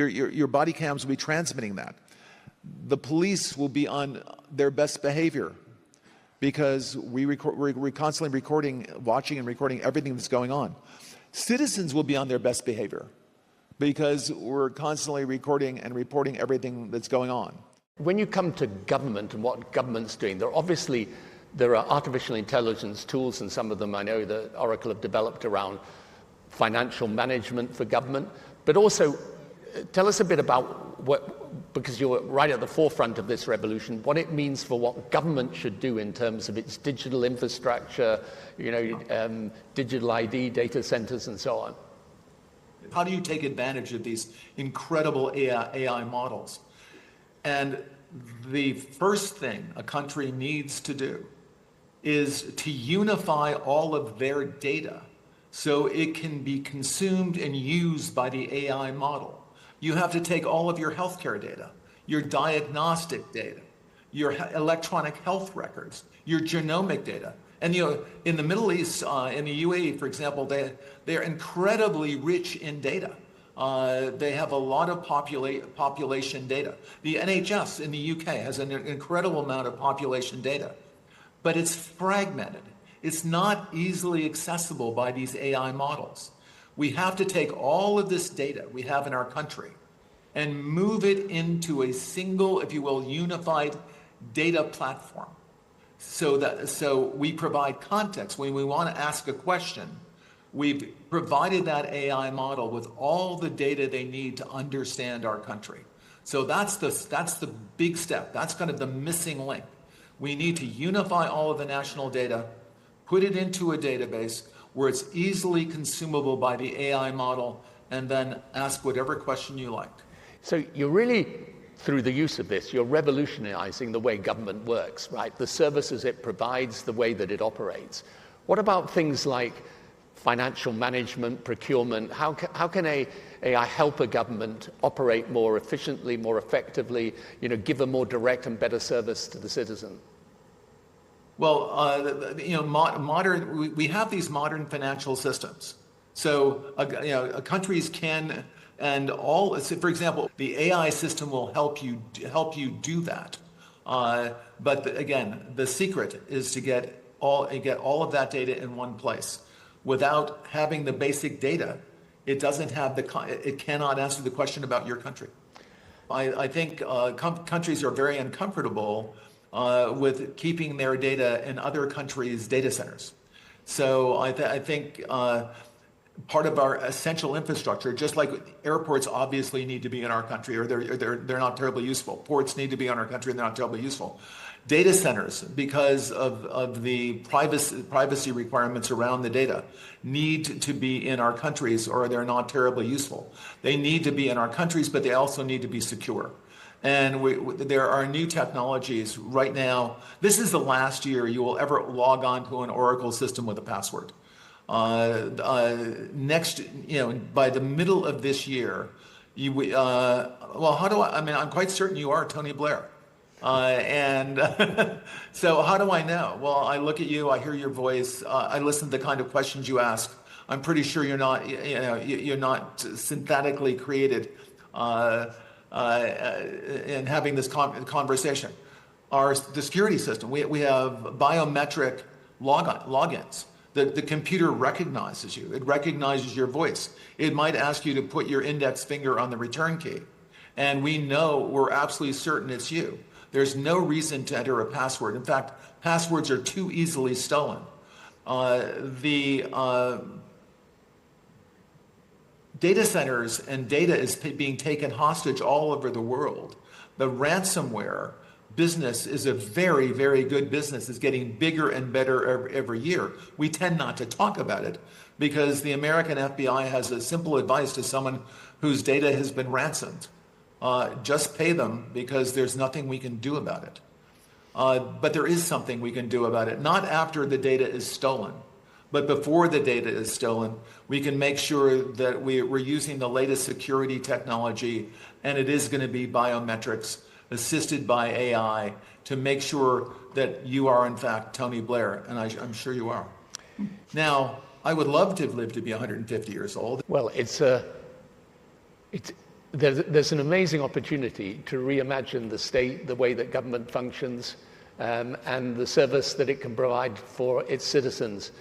Your body cams will be transmitting that. The police will be on their best behavior because we're constantly recording, watching and recording everything that's going on. Citizens will be on their best behavior because we're constantly recording and reporting everything that's going on. When you come to government and what government's doing, there are artificial intelligence tools, and some of them I know that Oracle have developed around financial management for government. But also, tell us a bit about because you're right at the forefront of this revolution, what it means for what government should do in terms of its digital infrastructure, digital ID, data centers, and so on. How do you take advantage of these incredible AI models? And the first thing a country needs to do is to unify all of their data so it can be consumed and used by the AI model. You have to take all of your healthcare data, your diagnostic data, your electronic health records, your genomic data. And in the Middle East, in the UAE, for example, they're incredibly rich in data. They have a lot of population data. The NHS in the UK has an incredible amount of population data, but it's fragmented. It's not easily accessible by these AI models. We have to take all of this data we have in our country and move it into a single, if you will, unified data platform. So we provide context. When we want to ask a question, we've provided that AI model with all the data they need to understand our country. So that's the big step. That's kind of the missing link. We need to unify all of the national data, put it into a database where it's easily consumable by the AI model, and then ask whatever question you like. So you're really, through the use of this, you're revolutionizing the way government works, right? The services it provides, the way that it operates. What about things like financial management, procurement? How can AI help a government operate more efficiently, more effectively, give a more direct and better service to the citizen? Well, we have these modern financial systems. So, countries can, and all. For example, the AI system will help you do that. But again, the secret is to get all of that data in one place. Without having the basic data, it cannot answer the question about your country. I think countries are very uncomfortable with keeping their data in other countries' data centers. So I think part of our essential infrastructure, just like airports obviously need to be in our country, or they're not terribly useful. Ports need to be in our country, and they're not terribly useful. Data centers, because of the privacy requirements around the data, need to be in our countries, or they're not terribly useful. They need to be in our countries, but they also need to be secure. And there are new technologies right now. This is the last year you will ever log on to an Oracle system with a password. Next, by the middle of this year, I'm quite certain you are Tony Blair. So how do I know? Well, I look at you, I hear your voice, I listen to the kind of questions you ask. I'm pretty sure you're not synthetically created in having this conversation. The security system, we have biometric logins. The computer recognizes you. It recognizes your voice. It might ask you to put your index finger on the return key. And we're absolutely certain it's you. There's no reason to enter a password. In fact, passwords are too easily stolen. Data centers and data is being taken hostage all over the world. The ransomware business is a very, very good business. It's getting bigger and better every year. We tend not to talk about it because the American FBI has a simple advice to someone whose data has been ransomed. Just pay them because there's nothing we can do about it. But there is something we can do about it, not after the data is stolen, but before the data is stolen. We can make sure that we're using the latest security technology, and it is going to be biometrics assisted by AI to make sure that you are in fact Tony Blair, and I'm sure you are. Now, I would love to live to be 150 years old. Well, there's an amazing opportunity to reimagine the state, the way that government functions, and the service that it can provide for its citizens.